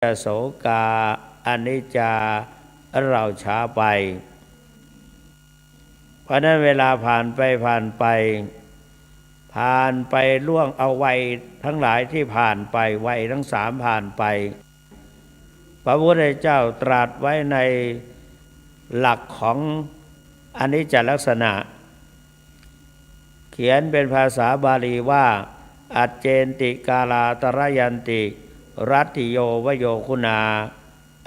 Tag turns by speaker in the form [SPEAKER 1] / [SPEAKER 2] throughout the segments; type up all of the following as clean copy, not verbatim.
[SPEAKER 1] โสกาอนิจจาเราช้าไปเพราะนั้นเวลาผ่านไปล่วงเอาวัยทั้งหลายที่ผ่านไปวัยทั้งสามผ่านไปพระพุทธเจ้าตรัสไว้ในหลักของอนิจจลักษณะเขียนเป็นภาษาบาลีว่าอัจเจนติกาลาตรยันติรัตติโยวโยคุณา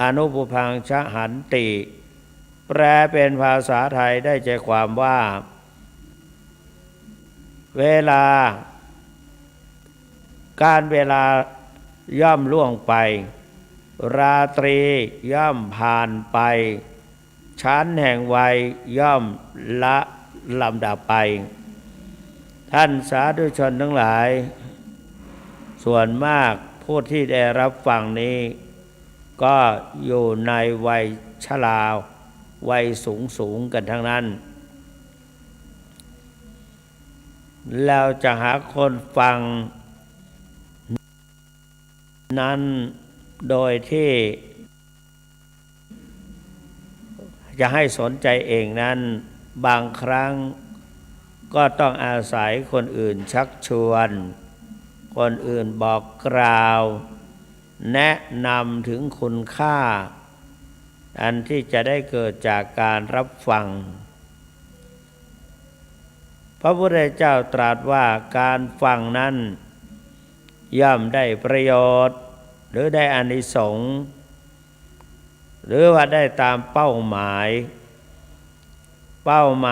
[SPEAKER 1] อนุปุพังชะหันติแปลเป็นภาษาไทยได้ใจความว่าเวลาย่อมล่วงไปราตรีย่อมผ่านไปชั้นแห่งวัยย่อมละลำดับไปท่านสาธุชนทั้งหลายส่วนมากผู้ที่ได้รับฟังนี้ก็อยู่ในวัยชราวัยสูงกันทั้งนั้นแล้วจะหาคนฟังนั้นโดยที่จะให้สนใจเองนั้นบางครั้งก็ต้องอาศัยคนอื่นชักชวนคนอื่นบอกกล่าวแนะนำถึงคุณค่าอันที่จะได้เกิดจากการรับฟังพระพุทธเจ้าตรัสว่าการฟังนั้นย่อมได้ประโยชน์หรือได้อานิสงส์หรือว่าได้ตามเป้าหม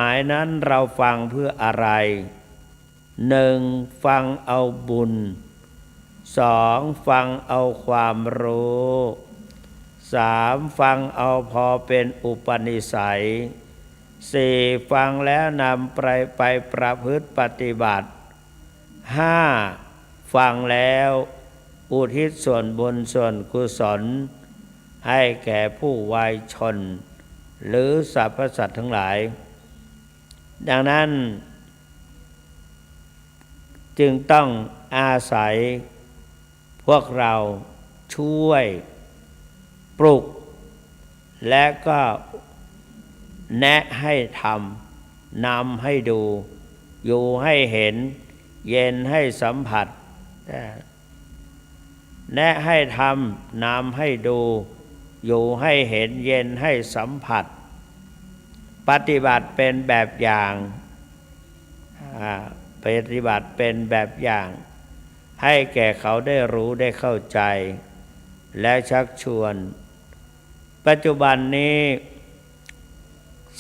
[SPEAKER 1] ายนั้นเราฟังเพื่ออะไรหนึ่งฟังเอาบุญสองฟังเอาความรู้สามฟังเอาพอเป็นอุปนิสัยสี่ฟังแล้วนำไปประพฤติปฏิบัติห้าฟังแล้วอุทิศส่วนบุญส่วนกุศลให้แก่ผู้วายชนหรือสรรพสัตว์ทั้งหลายดังนั้นจึงต้องอาศัยพวกเราช่วยปลุกและก็แนะให้ทำนำให้ดูอยู่ให้เห็นเย็นให้สัมผัสแนะให้ทำนำให้ดูอยู่ให้เห็นเย็นให้สัมผัสปฏิบัติเป็นแบบอย่างให้แก่เขาได้รู้ได้เข้าใจและชักชวนปัจจุบันนี้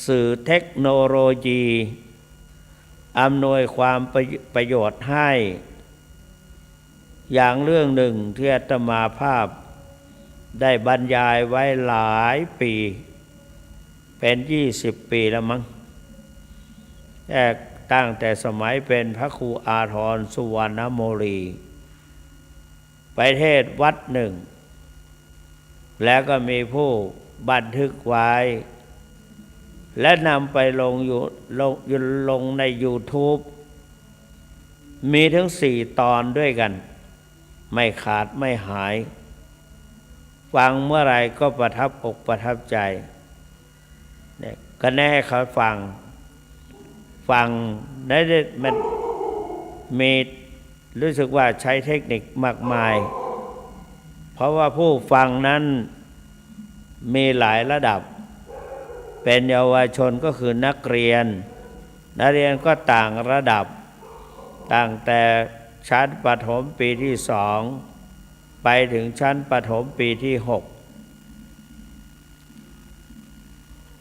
[SPEAKER 1] สื่อเทคโนโลยีอำนวยความประโยชน์ให้อย่างเรื่องหนึ่งที่อาตมาภาพได้บรรยายไว้หลายปีเป็น20 ปีแล้วมั้งตั้งแต่สมัยเป็นพระครูอาทรสุวรรณโมลีไปเทศวัดหนึ่งแล้วก็มีผู้บันทึกไว้และนำไปลงใน YouTube มีถึง4 ตอนด้วยกันไม่ขาดไม่หายฟังเมื่อไรก็ประทับอกประทับใจเนี่ยก็แน่เขาฟังได้มันมีรู้สึกว่าใช้เทคนิคมากมายเพราะว่าผู้ฟังนั้นมีหลายระดับเป็นเยาวชนก็คือนักเรียนก็ต่างระดับตั้งแต่ชั้นประถมปีที่2ไปถึงชั้นประถมปีที่6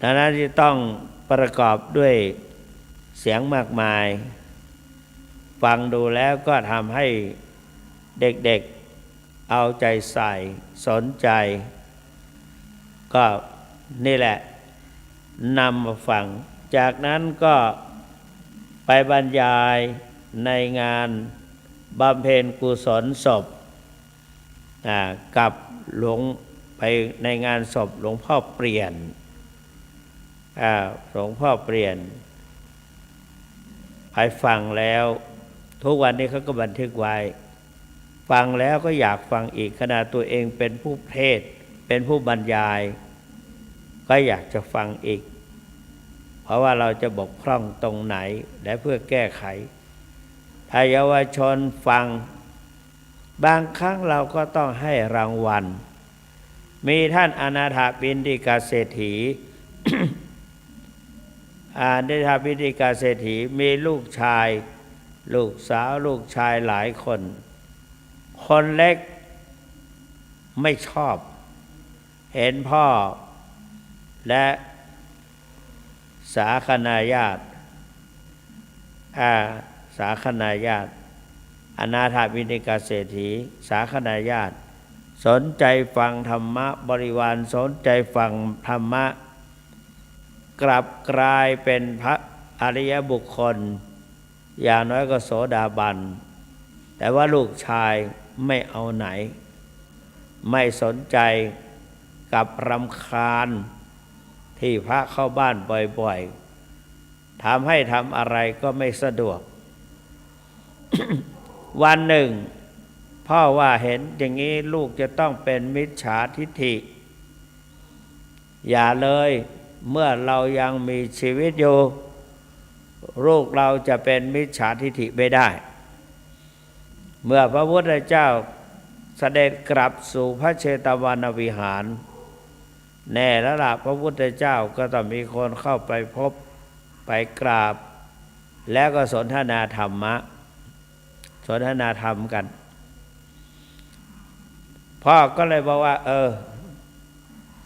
[SPEAKER 1] ดังนั้นที่ต้องประกอบด้วยเสียงมากมายฟังดูแล้วก็ทำให้เด็กๆเอาใจใส่สนใจก็นี่แหละนำมาฟังจากนั้นก็ไปบรรยายในงานบำเพ็ญกุศลศพกับไปในงานศพหลวงพ่อเปลี่ยนไปฟังแล้วทุกวันนี้เขาก็บันทึกไว้ ฟังแล้วก็อยากฟังอีกขณะตัวเองเป็นผู้เทศน์เป็นผู้บรรยายก็อยากจะฟังอีกเพราะว่าเราจะบกพร่องตรงไหนและเพื่อแก้ไขถ้าเยาวชนฟังบางครั้งเราก็ต้องให้รางวัลมีท่านอนาถบิณฑิกเศรษฐี อนาถบิณฑิกเศรษฐีมีลูกชายลูกสาวลูกชายหลายคนคนเล็กไม่ชอบเห็นพ่อและสาคณาญาติสาคณาญาติอนาถบิณฑิกเศรษฐีสาคณาญาติสนใจฟังธรรมะบริวารสนใจฟังธรรมะกลับกลายเป็นพระอริยบุคคลอย่างน้อยก็โสดาบันแต่ว่าลูกชายไม่เอาไหนไม่สนใจกับรำคาญที่พระเข้าบ้านบ่อยๆทำให้ทำอะไรก็ไม่สะดวก วันหนึ่งพ่อว่าเห็นอย่างนี้ลูกจะต้องเป็นมิจฉาทิฏฐิอย่าเลยเมื่อเรายังมีชีวิตอยู่ลูกเราจะเป็นมิจฉาทิฏฐิไม่ได้เมื่อพระพุทธเจ้าเสด็จกลับสู่พระเชตวันวิหารแน่แล้วล่ะพระพุทธเจ้าก็ต้องมีคนเข้าไปพบไปกราบแล้วก็สนทนาธรรมะสนทนาธรรมกันพ่อก็เลยบอกว่า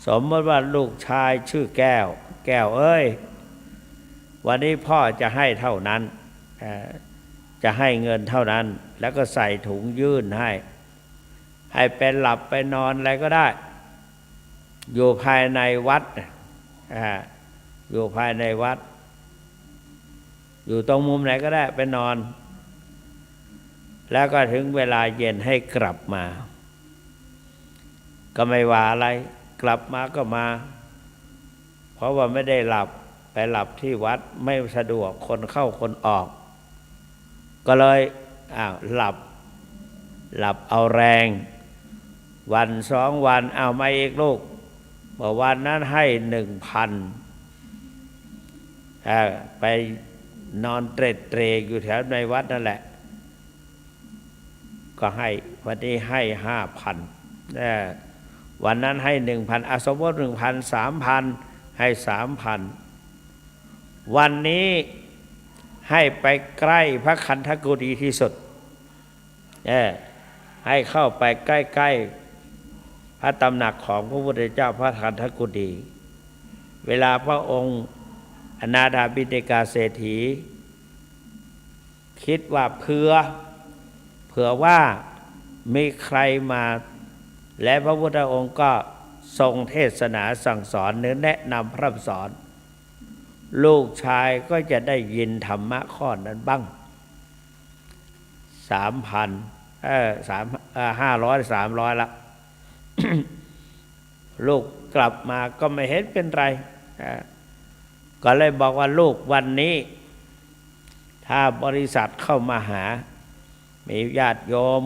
[SPEAKER 1] สมมติว่าลูกชายชื่อแก้วแก้วเอ้ยวันนี้พ่อจะให้เท่านั้นจะให้เงินเท่านั้นแล้วก็ใส่ถุงยื่นให้ไปหลับไปนอนอะไรก็ได้อยู่ภายในวัดอยู่ภายในวัดอยู่ตรงมุมไหนก็ได้ไปนอนแล้วก็ถึงเวลาเย็นให้กลับมาก็ไม่ว่าอะไรกลับมาก็มาเพราะว่าไม่ได้หลับไปหลับที่วัดไม่สะดวกคนเข้าคนออกก็เลยหลับเอาแรงวัน2 วันเอามาอีกลูกวันนั้นให้ 1,000ไปนอนเตร่อยู่แถวในวัดนั่นแหละก็ให้วันนี้ให้ 5,000วันนั้นให้ 1,000 สมมติ 1,000 3,000 ให้ 3,000วันนี้ให้ไปใกล้พระคันธกุฎีที่สุดให้เข้าไปใกล้ๆพระตำหนักของพระพุทธเจ้าพระคันธกุฎีเวลาพระองค์อนาถบิณฑิกเศรษฐีคิดว่าเผื่อว่ามีใครมาและพระพุทธองค์ก็ทรงเทศนาสั่งสอนหรือแนะนำพร่ำสอนลูกชายก็จะได้ยินธรรมะข้อนั้นบ้าง 500-300ละ ลูกกลับมาก็ไม่เห็นเป็นไรก็เลยบอกว่าลูกวันนี้ถ้าบริษัทเข้ามาหามีญาติโยม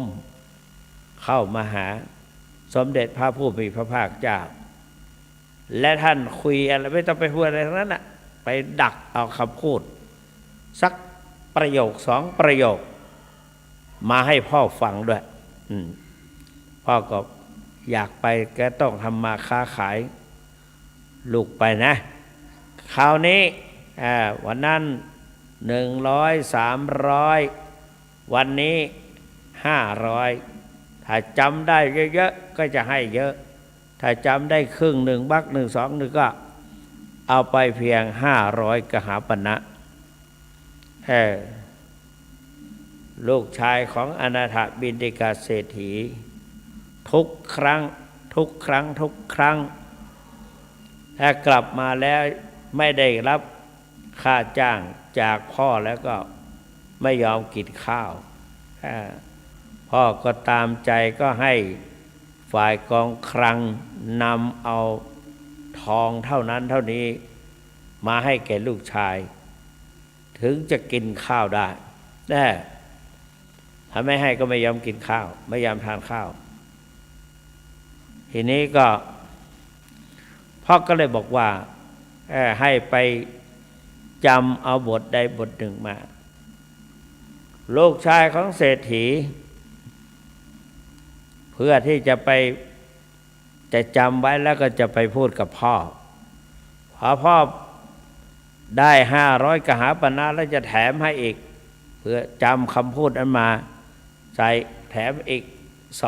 [SPEAKER 1] เข้ามาหาสมเด็จพระผู้มีพระภาคเจ้าและท่านคุยอะไรไม่ต้องไปพูดอะไรทั้งนั้นน่ะไปดักเอาคำพูดสักประโยค2 ประโยคมาให้พ่อฟังด้วยพ่อก็อยากไปแกต้องทำมาค้าขายลูกไปนะคราวนี้วันนั้น100-300วันนี้500ถ้าจำได้เยอะๆก็จะให้เยอะถ้าจำได้ครึ่ง1 บัก1 2นึงก็เอาไปเพียง500กหาปณะลูกชายของอนาถบิณฑิกเศรษฐีทุกครั้งถ้ากลับมาแล้วไม่ได้รับค่าจ้างจากพ่อแล้วก็ไม่ยอมกินข้าวพ่อก็ตามใจก็ให้ฝ่ายกองคลังนำเอาทองเท่านั้นเท่านี้มาให้แก่ลูกชายถึงจะกินข้าวได้ ถ้าไม่ให้ก็ไม่ยอมกินข้าวไม่ยอมทานข้าวทีนี้ก็พ่อก็เลยบอกว่าให้ไปจำเอาบทใดบทหนึ่งมาลูกชายของเศรษฐีเพื่อที่จะจำไว้แล้วก็จะไปพูดกับพ่อพอพ่อได้500 กหาปณะแล้วจะแถมให้อีกเพื่อจำคำพูดนั้นมาใส่แถมอีก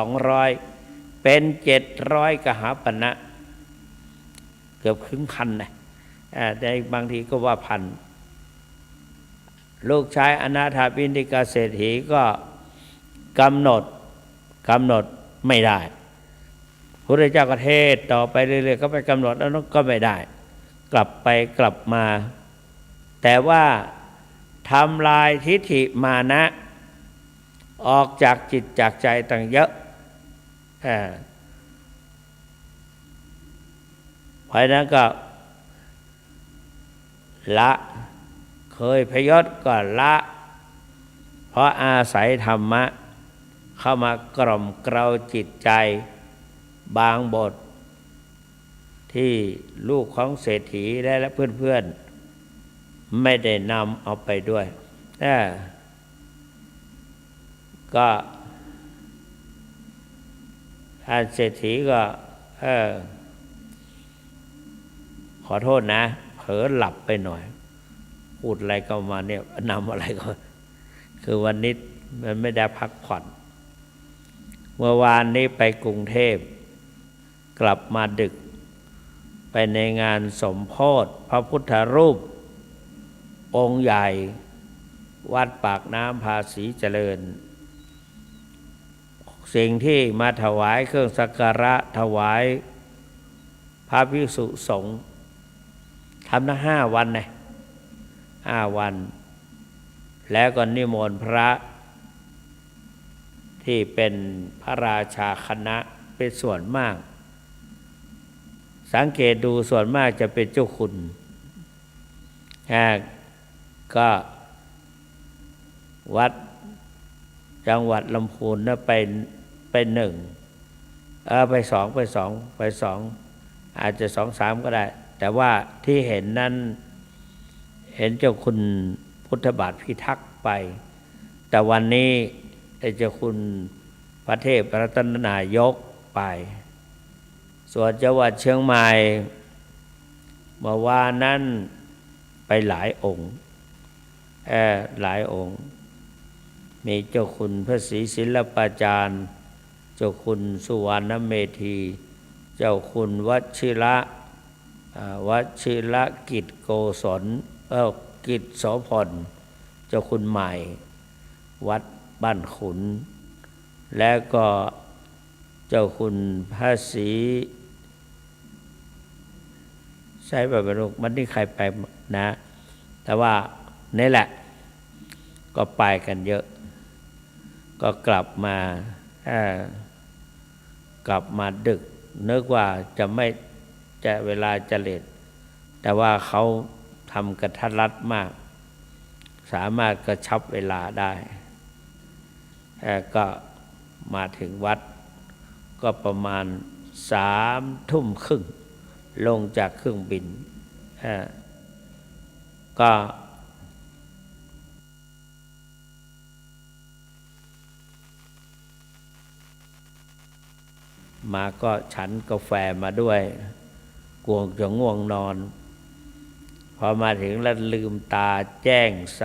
[SPEAKER 1] 200เป็น700 กหาปณะเกือบครึ่งพันนะแต่บางทีก็ว่าพันลูกชายอนาถบิณฑิกเศรษฐีก็กำหนดไม่ได้พระพุทธเจ้าก็เทศต่อไปเรื่อยๆก็ไปกำหนดแล้วก็ไม่ได้กลับไปกลับมาแต่ว่าทำลายทิฏฐิมานะออกจากจิตจากใจตั้งเยอะเพราะนั้นก็ละเคยพยศก็ละเพราะอาศัยธรรมะเข้ามากล่อมเกลาจิตใจบางบทที่ลูกของเศรษฐีและเพื่อนๆไม่ได้นำเอาไปด้วยก็ท่านเศรษฐีก็ขอโทษนะเผลอหลับไปหน่อยพูดอะไรก็มาเนี่ยนำอะไรก็คือวันนี้มันไม่ได้พักผ่อนเมื่อวานนี้ไปกรุงเทพกลับมาดึกไปในงานสมโภชพระพุทธรูปองค์ใหญ่วัดปากน้ำภาษีเจริญสิ่งที่มาถวายเครื่องสักการะถวายพระภิกษุสงฆ์ทำนะ5 วันนะ5 วันแล้วก็นิมนต์พระที่เป็นพระราชาคณะเป็นส่วนมากสังเกตดูส่วนมากจะเป็นเจ้าคุณก็วัดจังหวัดลำพูนนะไป1ไป2อาจจะ2-3ก็ได้แต่ว่าที่เห็นนั้นเห็นเจ้าคุณพุทธบาทพิทักษ์ไปแต่วันนี้เจ้าคุณพระเทพรัตนนายกไปส่วนจังหวัดเชียงใหม่เมื่อวานนั้นไปหลายองค์มีเจ้าคุณพระศรีศิลปาจารย์เจ้าคุณสุวรรณเมธีเจ้าคุณวชิรกิจโกศลกิจโสพลเจ้าคุณใหม่วัดบ้านขุนแล้วก็เจ้าคุณพระศรีใช่แบบลูกมันนี่ใครไปนะแต่ว่านี่แหละก็ไปกันเยอะก็กลับมาดึกนึกว่าจะเวลาจะเลทแต่ว่าเขาทำกระทัดรัดมากสามารถกระชับเวลาได้ก็มาถึงวัดก็ประมาณ3 ทุ่มครึ่งลงจากเครื่องบินก็มาก็ฉันกาแฟมาด้วยกลัวจะง่วงนอนพอมาถึงแล้วลืมตาแจ้งใส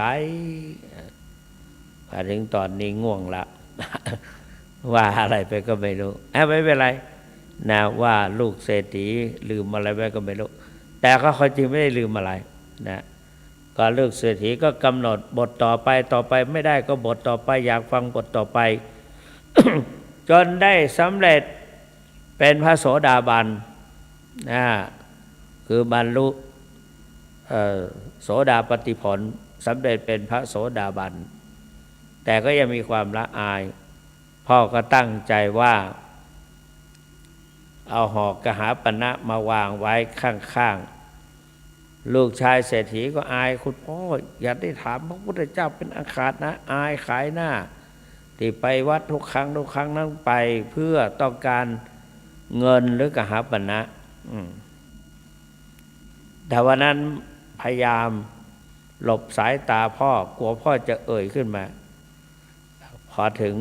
[SPEAKER 1] มาถึงตอนนี้ง่วงละ ว่าอะไรไปก็ไม่รู้ไม่เป็นไรนะว่าลูกเศรษฐีลืมอะไรไปก็ไม่รู้แต่ก็เขาจริงไม่ได้ลืมอะไรนะก็ลูกเศรษฐีก็กำหนดบทต่อไปไม่ได้ก็บทต่อไปอยากฟังบทต่อไป จนได้สำเร็จเป็นพระโสดาบันคือบรรลุโสดาปัตติผลสำเร็จเป็นพระโสดาบันแต่ก็ยังมีความละอายพ่อก็ตั้งใจว่าเอาหอกกหาปณะมาวางไว้ข้างๆลูกชายเศรษฐีก็อายคุณพ่ออย่าได้ถามพระพุทธเจ้าเป็นอังคารนะอายขายหน้า ที่ไปวัดทุกครั้งนั้นไปเพื่อต้องการเงินหรือกหาปณะแต่วันนั้นพยายามหลบสายตาพ่อกลัวพ่อจะเอ่ยขึ้นมาพอถึง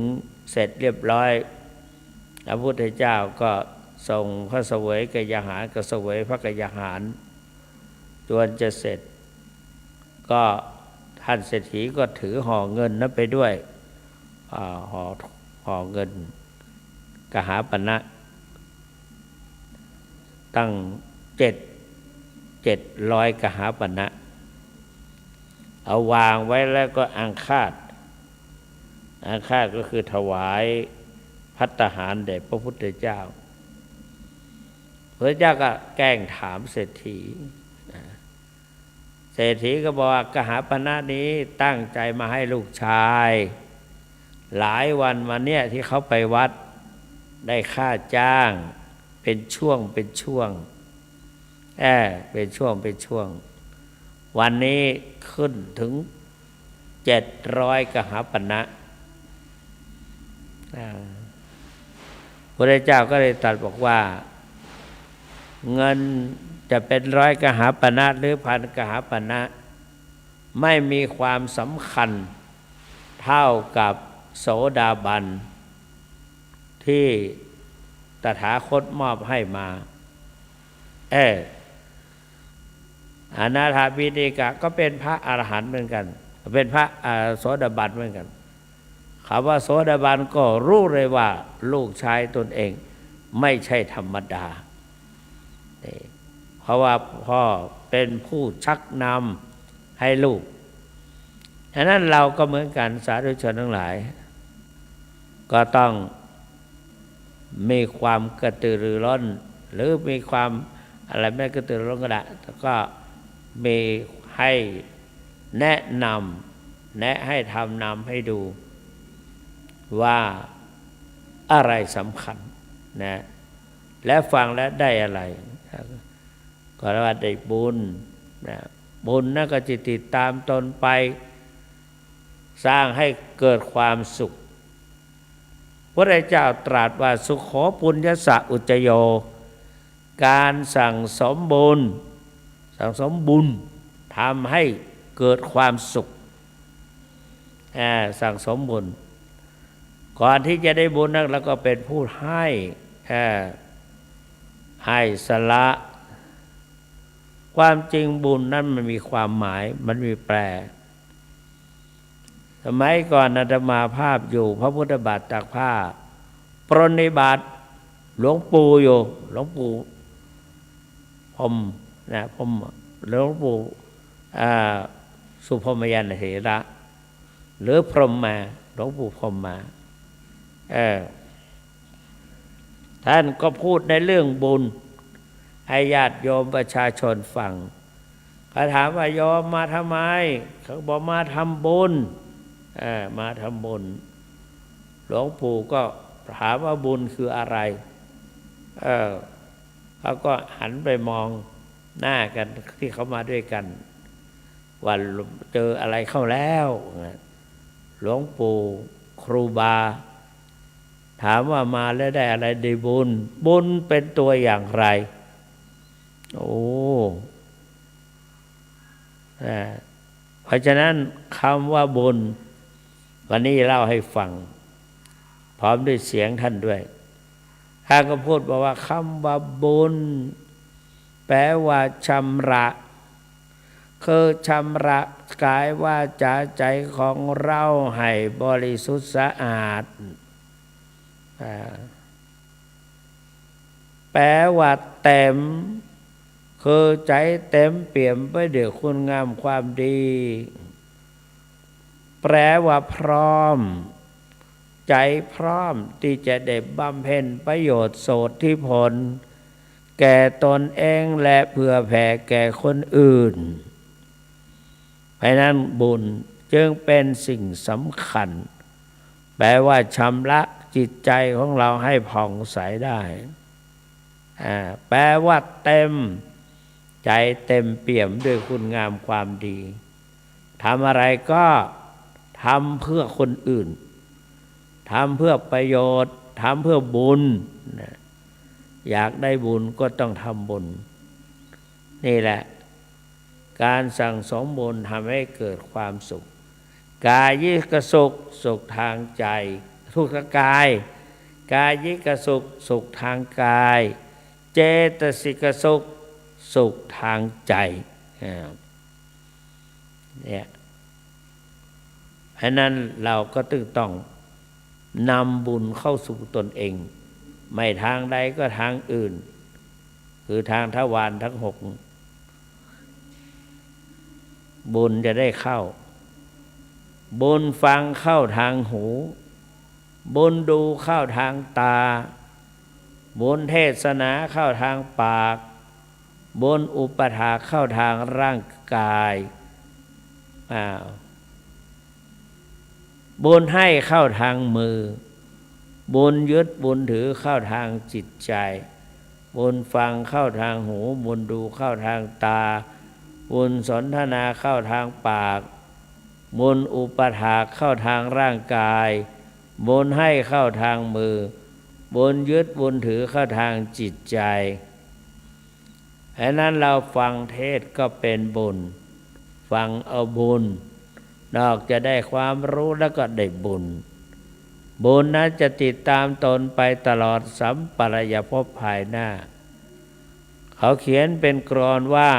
[SPEAKER 1] เสร็จเรียบร้อยพระพุทธเจ้าก็ทรงพระเสวยกยาหารก็เสวยพระกยาหารจวนจะเสร็จก็ท่านเศรษฐีก็ถือห่อเงินนั้นไปด้วยห่อเงินกหาปณะตั้ง700กหาปณะเอาวางไว้แล้วก็อังคาดก็คือถวายภัตตาหารแด่พระพุทธเจ้าพระเจ้าก็แกล้งถามเศรษฐีก็บอกว่ากหาปณะนี้ตั้งใจมาให้ลูกชายหลายวันมาเนี่ยที่เขาไปวัดได้ค่าจ้างเป็นช่วงเป็นช่วงวันนี้ขึ้นถึง700กหาปณะพระเจ้าก็เลยตรัสบอกว่าเงินจะเป็น100กหาปณะหรือ1,000กหาปณะไม่มีความสำคัญเท่ากับโสดาบันที่ตถาคตมอบให้มาอนาถบิณฑิกะก็เป็นพระอรหันต์เหมือนกันเป็นพระโสดาบันเหมือนกันคำว่าโสดาบันก็รู้เลยว่าลูกชายตนเองไม่ใช่ธรรมดาเพราะว่าพ่อเป็นผู้ชักนำให้ลูกฉะนั้นเราก็เหมือนกันสาธุชนทั้งหลายก็ต้องมีความกระตือรือร้นหรือมีความอะไรไม่กระตือรือร้นก็ได้แต่ก็มีให้แนะนำให้ทำนำให้ดูว่าอะไรสำคัญนะและฟังแล้วได้อะไรก็เรียกว่าได้บุญนะบุญนั่นก็จะติดตามตนไปสร้างให้เกิดความสุขพระเจ้าตรัสว่าสุขโขปุญญสะอุจโยการสั่งสมบุญทำให้เกิดความสุขสั่งสมบุญก่อนที่จะได้บุญนั้นเราก็เป็นผู้ให้สละความจริงบุญนั้นมันมีความหมายมันมีแปลสมัยก่อนอาตมาภาพอยู่พระพุทธบาทตากผ้าปรนนิบัติหลวงปู่อยู่หลวงปู่พรหมหลวงปู่สุพรหมยานเถระหรือพรหมมาหลวงปู่พรหมมาท่านก็พูดในเรื่องบุญให้ญาติโยมประชาชนฟังเขาถามว่าโยมมาทำไมเขาบอกมาทำบุญมาทำบุญหลวงปู่ก็ถามว่าบุญคืออะไรเขาก็หันไปมองหน้ากันที่เขามาด้วยกันว่าเจออะไรเข้าแล้วหลวงปู่ครูบาถามว่ามาแล้วได้อะไรได้บุญเป็นตัวอย่างไรเพราะฉะนั้นคำว่าบุญวันนี้เล่าให้ฟังพร้อมด้วยเสียงท่านด้วยท่านก็พูดบอกว่าคำว่าบุญแปลว่าชำระคือชำระกายวาจาใจของเราให้บริสุทธิ์สะอาดแปลว่าเต็มคือใจเต็มเปี่ยมไปด้วยคุณงามความดีแปลว่าพร้อมใจพร้อมที่จะได้บำเพ็ญประโยชน์โสธิผลแก่ตนเองและเพื่อแผ่แก่คนอื่นเพราะนั้นบุญจึงเป็นสิ่งสำคัญแปลว่าชำระจิตใจของเราให้ผ่องใสได้แปลว่าเต็มใจเต็มเปี่ยมด้วยคุณงามความดีทำอะไรก็ทำเพื่อคนอื่น ทำเพื่อประโยชน์ทำเพื่อบุญนะอยากได้บุญก็ต้องทำบุญนี่แหละการสั่งสมบุญทำให้เกิดความสุขกายิกสุขสุขทางใจทุกกายกายิกสุขสุขทางกายเจตสิกสุขสุขทางใจเนี่ยเพราะนั้นเราก็ต้องนำบุญเข้าสู่ตนเองไม่ทางใดก็ทางอื่นคือทางทวารทั้งหกบุญจะได้เข้าบุญฟังเข้าทางหูบุญดูเข้าทางตาบุญเทศนาเข้าทางปากบุญอุปถากเข้าทางร่างกายบุญให้เข้าทางมือบุญยึดบุญถือเข้าทางจิตใจบุญฟังเข้าทางหูบุญดูเข้าทางตาบุญสนทนาเข้าทางปากบุญอุปถากเข้าทางร่างกายบุญให้เข้าทางมือบุญยึดบุญถือเข้าทางจิตใจเพราะนั้นเราฟังเทศก็เป็นบุญฟังเอาบุญนอกจะได้ความรู้แล้วก็ได้บุญบุญนั้นจะติดตามตนไปตลอดสัมปรายภพภายหน้าเขาเขียนเป็นกลอนว่า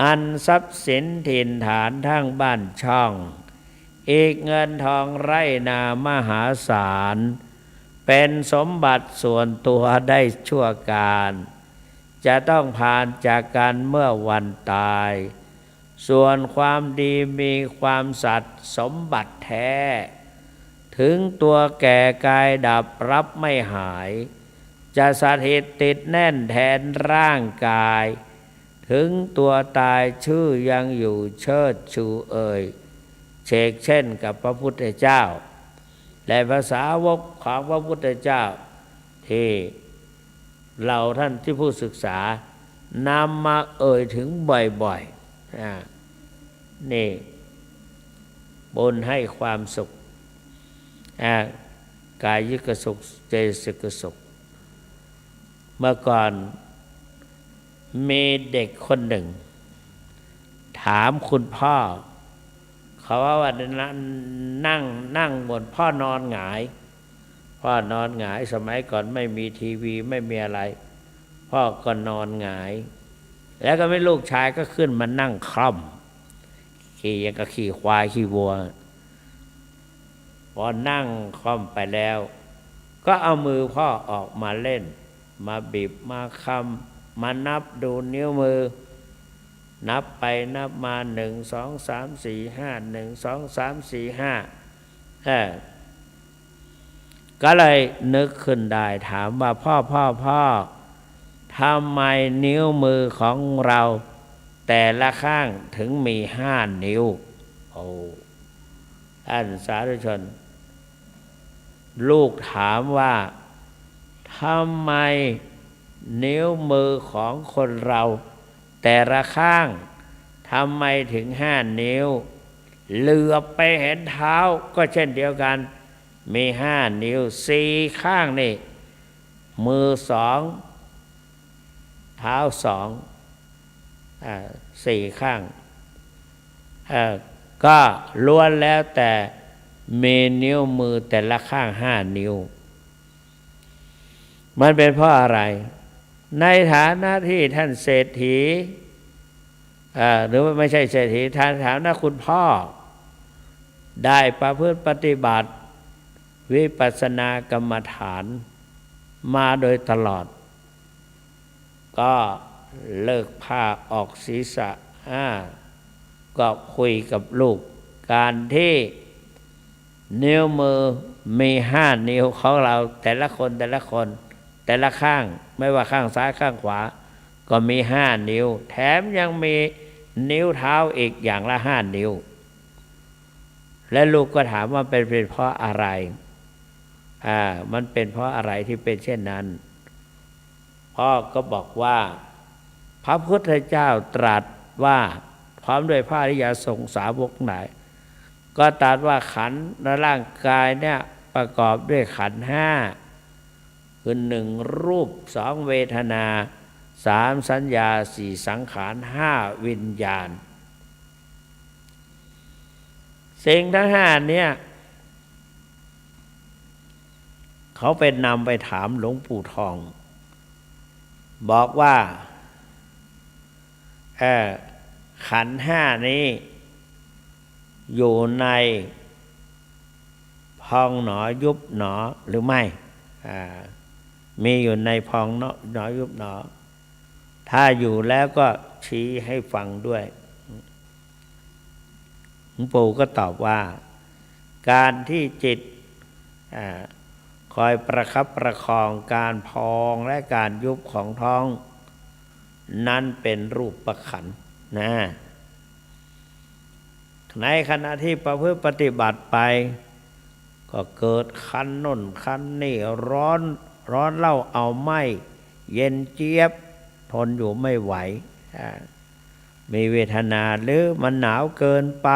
[SPEAKER 1] อันทรัพย์สินถิ่นฐานทั้งบ้านช่องอีกเงินทองไร่นามหาศาลเป็นสมบัติส่วนตัวได้ชั่วการจะต้องผ่านจากกันเมื่อวันตายส่วนความดีมีความสัตย์สมบัติแท้ถึงตัวแก่กายดับรับไม่หายจะสถิตติดแน่นแทนร่างกายถึงตัวตายชื่อยังอยู่เชิดชูเอ่ยเชกเช่นกับพระพุทธเจ้าและภาษาวกของพระพุทธเจ้าที่เราท่านที่ผู้ศึกษานำมาเอ่ยถึงบ่อยๆนี่บุญให้ความสุขกายิกสุขเจตสิกสุขเมื่อก่อนมีเด็กคนหนึ่งถามคุณพ่อเขาว่านั่งบนพ่อนอนหงายสมัยก่อนไม่มีทีวีไม่มีอะไรพ่อก็นอนหงายแล้วก็ไม่ลูกชายก็ขึ้นมานั่งคล่อมขี่ยังกับขี่ควายขี่วัวพอนั่งคล่อมไปแล้วก็เอามือพ่อออกมาเล่นมาบีบมาคำมานับดูนิ้วมือนับไปนับมา1 2 3 4 5 1 2 3 4 5ก็เลยนึกขึ้นได้ถามว่าพ่อทำไมนิ้วมือของเราแต่ละข้างถึงมี5 นิ้วโอ้ท่านสาธุชนลูกถามว่าทำไมนิ้วมือของคนเราแต่ละข้างทำไมถึง5 นิ้วเหลือบไปเห็นเท้าก็เช่นเดียวกันมี5 นิ้ว4 ข้างนี่มือ2เท้า2 4 ข้างก็ล้วนแล้วแต่มีนิ้วมือแต่ละข้าง5 นิ้วมันเป็นเพราะอะไรในฐานะที่ท่านเศรษฐีหรือว่าไม่ใช่เศรษฐีฐานะคุณพ่อได้ประพฤติปฏิบัติวิปัสสนากรรมฐานมาโดยตลอดก็เลิกผ้าออกศีรษะก็คุยกับลูกการที่นิ้วมือมี5 นิ้วของเราแต่ละคนแต่ละข้างไม่ว่าข้างซ้ายข้างขวาก็มี5 นิ้วแถมยังมีนิ้วเท้าอีกอย่างละ5 นิ้วและลูกก็ถามว่าเป็นเพราะอะไรมันเป็นเพราะอะไรที่เป็นเช่นนั้นพ่อก็บอกว่าพระพุทธเจ้าตรัสว่าพร้อมด้วยพระอริยสงฆ์สาวกไหนก็ตรัสว่าขันธ์และร่างกายเนี่ย ประกอบด้วยขันธ์ห้าคือหนึ่งรูปสองเวทนาสามสัญญาสี่สังขารห้าวิญญาณสิ่งทั้งห้าเนี่ยเขาไปนำไปถามหลวงปู่ทอง บอกว่าขันธ์ห้านี้อยู่ในพองหนอยุบหนอหรือไม่มีอยู่ในพองหนอยุบหนอถ้าอยู่แล้วก็ชี้ให้ฟังด้วยหลวงปู่ก็ตอบว่าการที่จิตคอยประคับประคองการพองและการยุบของท้องนั้นเป็นรูปประขันธ์นะในขณะที่ประพฤติปฏิบัติไปก็เกิดคันน่นคันนี่ร้อนเล่าเอาไม่เย็นเจี๊ยบทนอยู่ไม่ไหวมีเวทนาหรือมันหนาวเกินไป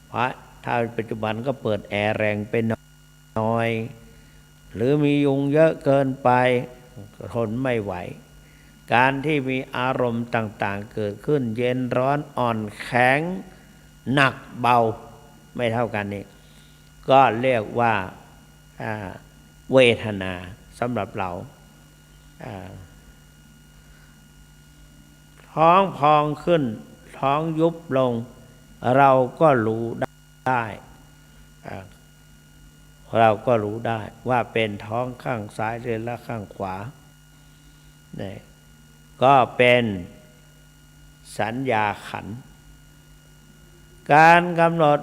[SPEAKER 1] เพราะถ้าปัจจุบันก็เปิดแอร์แรงไปหน่อยหรือมียุงเยอะเกินไปทนไม่ไหวการที่มีอารมณ์ต่างๆเกิดขึ้นเย็นร้อนอ่อนแข็งหนักเบาไม่เท่ากันนี่ก็เรียกว่าเวทนาสำหรับเราท้องพองขึ้นท้องยุบลงเราก็รู้ได้เราก็รู้ได้ว่าเป็นท้องข้างซ้ายหรือข้างขวานี่ก็เป็นสัญญาขันธ์การกำหนด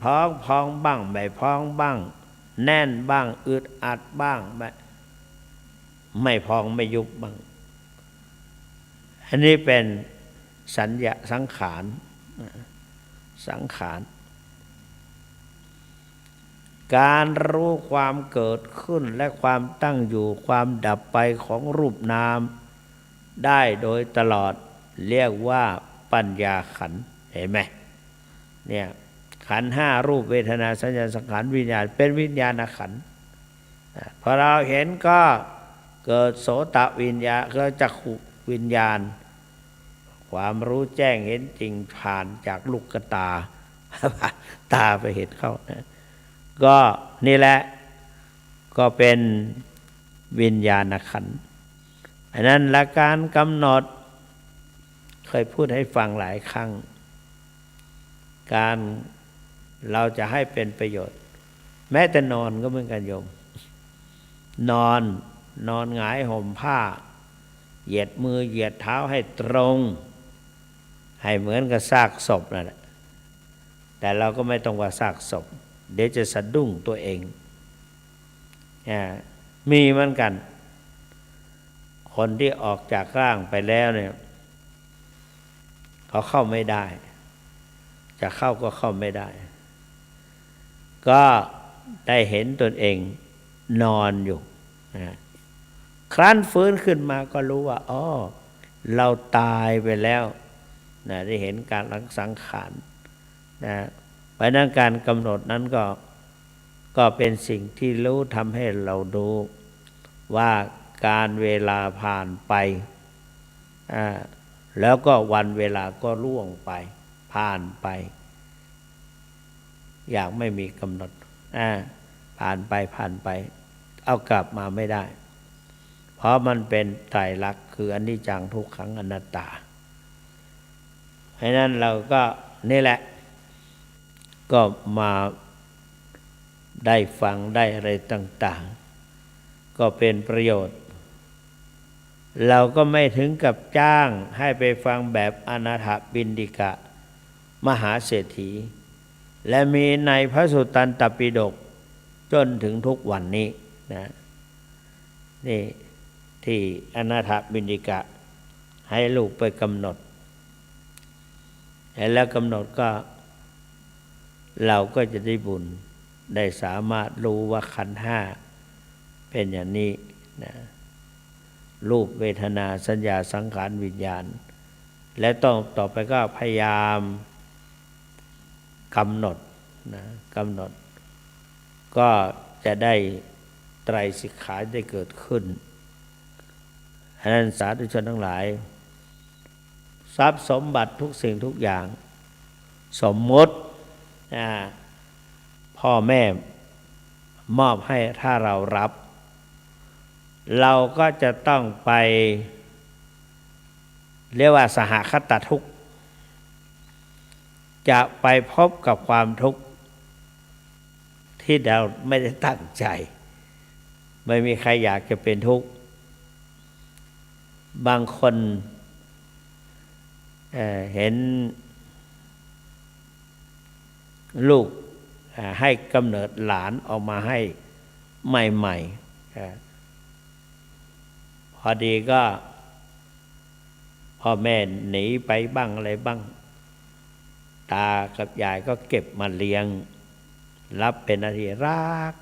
[SPEAKER 1] ท้องพองบ้างไม่พองบ้างแน่นบ้างอึดอัดบ้างไม่พองไม่ยุบบ้างอันนี้เป็นสัญญาสังขารการรู้ความเกิดขึ้นและความตั้งอยู่ความดับไปของรูปนามได้โดยตลอดเรียกว่าปัญญาขันธ์เห็นไหมเนี่ยขันธ์ห้ารูปเวทนาสัญญาสังขารวิญญาณเป็นวิญญาณขันธ์พอเราเห็นก็เกิดโสตวิญญาณก็จักขุวิญญาณความรู้แจ้งเห็นจริงผ่านจากลูกตาตาไปเห็นเข้านะก็นี่แหละก็เป็นวิญญาณขันธ์อันนั้นละการกำหนดเคยพูดให้ฟังหลายครั้งการเราจะให้เป็นประโยชน์แม้แต่นอนก็เหมือนกันโยมนอนหงายห่มผ้าเหยียดมือเหยียดเท้าให้ตรงให้เหมือนกับซากศพนั่นแหละแต่เราก็ไม่ต้องว่าซากศพเดี๋ยวจะสะดุ้งตัวเองมีเหมือนกันคนที่ออกจากร่างไปแล้วเนี่ยเขาเข้าไม่ได้จะเข้าก็เข้าไม่ได้ก็ได้เห็นตนเองนอนอยู่ครั้นฟื้นขึ้นมาก็รู้ว่าอ๋อเราตายไปแล้วได้เห็นการลังสังขารเพราะนั้นการกำหนดนั้นก็เป็นสิ่งที่รู้ทำให้เราดูว่าการเวลาผ่านไปแล้วก็วันเวลาก็ล่วงไปผ่านไปอย่างไม่มีกำหนดผ่านไปเอากลับมาไม่ได้เพราะมันเป็นไตรลักษณ์คืออนิจจังทุกขังอนัตตาเพราะนั้นเราก็นี่แหละก็มาได้ฟังได้อะไรต่างๆก็เป็นประโยชน์เราก็ไม่ถึงกับจ้างให้ไปฟังแบบอนาถบิณฑิกะมหาเศรษฐีและมีในพระสุตตันตปิฎกจนถึงทุกวันนี้นะนี่ที่อนาถบิณฑิกะให้ลูกไปกำหนดแล้วกำหนดก็เราก็จะได้บุญได้สามารถรู้ว่าขันธ์ห้าเป็นอย่างนี้นะรูปเวทนาสัญญาสังขารวิญญาณและต่อไปก็พยายามกำหนดก็ จะได้ไตรสิกขาได้เกิดขึ้นฉะนั้นสาธุชนทั้งหลายทรัพย์สมบัติทุกสิ่งทุกอย่างสมมติพ่อแม่มอบให้ถ้าเรารับ เราก็จะต้องไปเรียกว่าสหคตทุกข์จะไปพบกับความทุกข์ที่เราไม่ได้ตั้งใจไม่มีใครอยากจะเป็นทุกข์บางคนเห็นลูกให้กำเนิดหลานออกมาให้ใหม่ๆพอดีก็พ่อแม่หนีไปบ้างอะไรบ้างตากับยายก็เก็บมาเลี้ยงรับเป็นหน้าที่รัก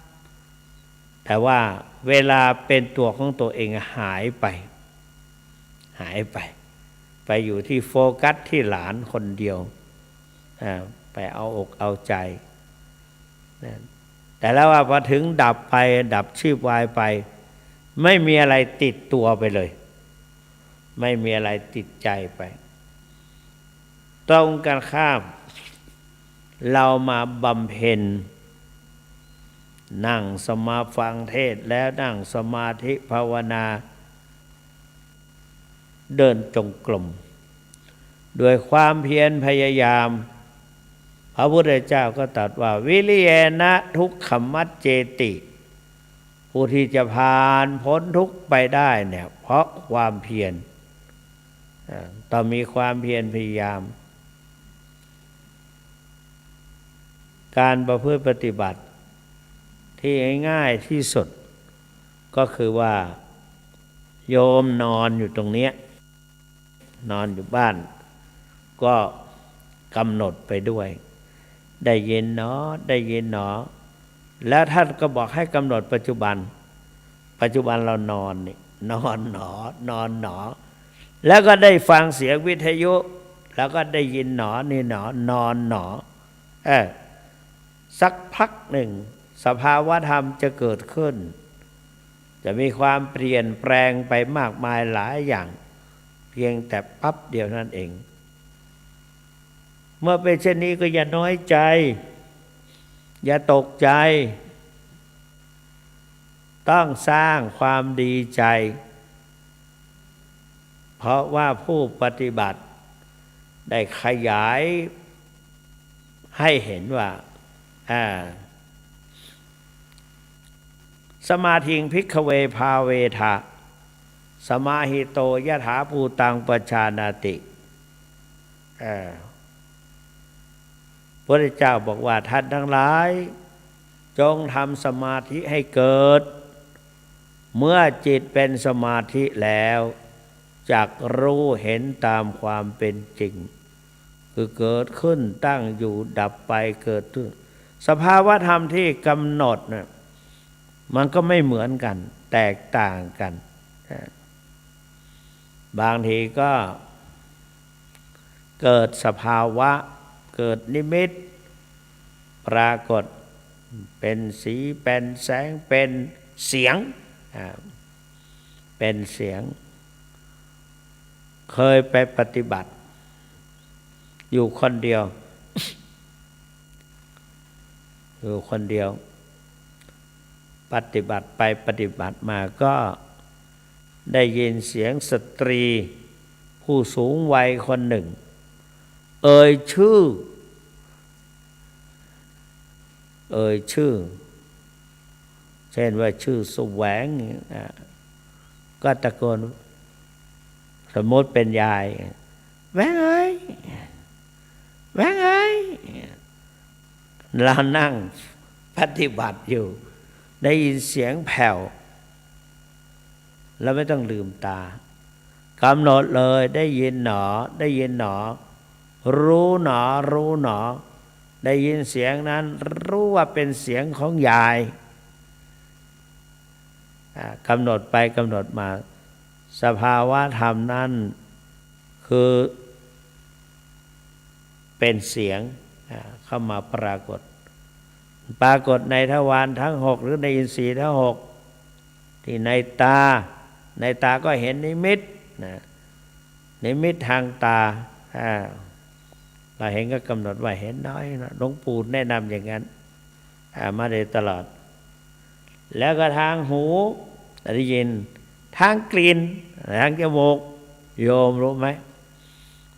[SPEAKER 1] แต่ว่าเวลาเป็นตัวของตัวเองหายไปไปอยู่ที่โฟกัสที่หลานคนเดียวไปเอาอกเอาใจแต่แล้วว่าพอถึงดับไปดับชีพวายไปไม่มีอะไรติดตัวไปเลยไม่มีอะไรติดใจไปตรงกันข้ามเรามาบำเพ็ญนั่งสมาฟังเทศแล้วนั่งสมาธิภาวนาเดินจงกรมด้วยความเพียรพยายามพระพุทธเจ้าก็ตรัสว่าวิริยนะทุกขมัจเจติผู้ที่จะผ่านพ้นทุกข์ไปได้เนี่ยเพราะความเพียรต้องมีความเพียรพยายามการประพฤติปฏิบัติที่ง่ายที่สุดก็คือว่าโยมนอนอยู่ตรงนี้นอนอยู่บ้านก็กำหนดไปด้วยได้ยินหนอได้ยินหนอแล้วท่านก็บอกให้กำหนดปัจจุบันเรานอนนี่นอนหนอนหนอแล้วก็ได้ฟังเสียงวิทยุแล้วก็ได้ยินหนอนี่หนอนอนหนอสักพักหนึ่งสภาวะธรรมจะเกิดขึ้นจะมีความเปลี่ยนแปลงไปมากมายหลายอย่างเพียงแต่ปั๊บเดียวนั่นเองเมื่อเป็นเช่นนี้ก็อย่าน้อยใจอย่าตกใจต้องสร้างความดีใจเพราะว่าผู้ปฏิบัติได้ขยายให้เห็นว่าสมาธิงภิกขเวภาเวทะสมาหิโตยถาภูตังปชานาติพระพุทธเจ้าบอกว่าท่านทั้งหลายจงทำสมาธิให้เกิดเมื่อจิตเป็นสมาธิแล้วจักรู้เห็นตามความเป็นจริงคือเกิดขึ้นตั้งอยู่ดับไปเกิดขึ้นสภาวะธรรมที่กำหนดนะมันก็ไม่เหมือนกันแตกต่างกันบางทีก็เกิดสภาวะเกิดนิมิตปรากฏเป็นสีเป็นแสงเป็นเสียงเป็นเสียงเคยไปปฏิบัติอยู่คนเดียวปฏิบัติไปปฏิบัติมาก็ได้ยินเสียงสตรีผู้สูงวัยคนหนึ่งเอ่ยชื่อเช่นว่าชื่อแสวงก็ตะโกนสมมติเป็นยายแวงเอ้ยเรานั่งปฏิบัติอยู่ได้ยินเสียงแผ่วแล้วไม่ต้องลืมตากำหนดเลยได้ยินหนอรู้หนอได้ยินเสียงนั้นรู้ว่าเป็นเสียงของยายกำหนดไปกำหนดมาสภาวะธรรมนั้นคือเป็นเสียงเข้ามาปรากฏ ปรากฏในทวารทั้งหกหรือในอินทรีย์ทั้งหกที่ในตาก็เห็นนิมิตนะนิมิตทางตาเราเห็นก็กำหนดว่าเห็นน้อยนะหลวงปู่แนะนำอย่างนั้นมาโดยตลอดแล้วก็ทางหูได้ยินทางกลิ่นทางจมูกโยมรู้ไหม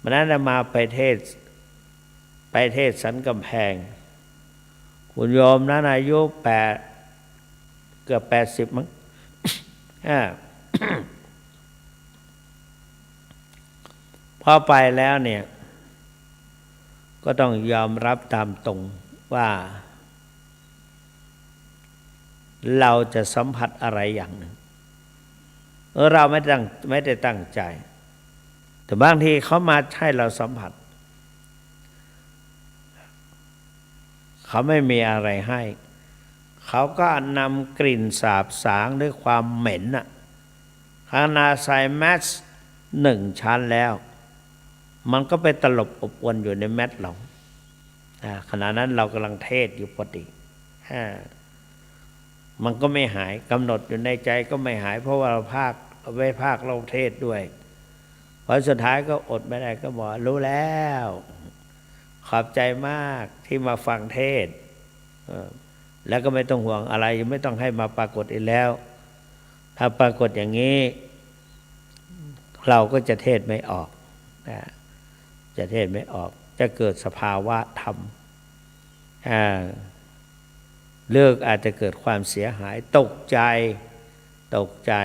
[SPEAKER 1] วันนั้นมาไปเทศสันกำแพงคุณโยมนั้นอายุเกือบ80มั้งพอไปแล้วเนี่ยก็ต้องยอมรับตามตรงว่าเราจะสัมผัสอะไรอย่างหนึ่งเราไม่ได้ตั้งใจแต่บางทีเขามาให้เราสัมผัสเขาไม่มีอะไรให้เขาก็นำกลิ่นสาบสางด้วยความเหม็นน่ะขนาดใส่แมส1 ชั้นแล้วมันก็ไปตลบอบอวนอยู่ในแมสเราขณะนั้นเรากำลังเทศอยู่พอดีมันก็ไม่หายกำหนดอยู่ในใจก็ไม่หายเพราะว่าเราภาคเราเทศด้วยพอสุดท้ายก็อดไม่ได้ก็บอกรู้แล้วขอบใจมากที่มาฟังเทศแล้วก็ไม่ต้องห่วงอะไรไม่ต้องให้มาปรากฏอีกแล้วถ้าปรากฏอย่างนี้เราก็จะเทศไม่ออกจะเทศไม่ออกจะเกิดสภาวะธรรมเลิกอาจจะเกิดความเสียหายตกใจ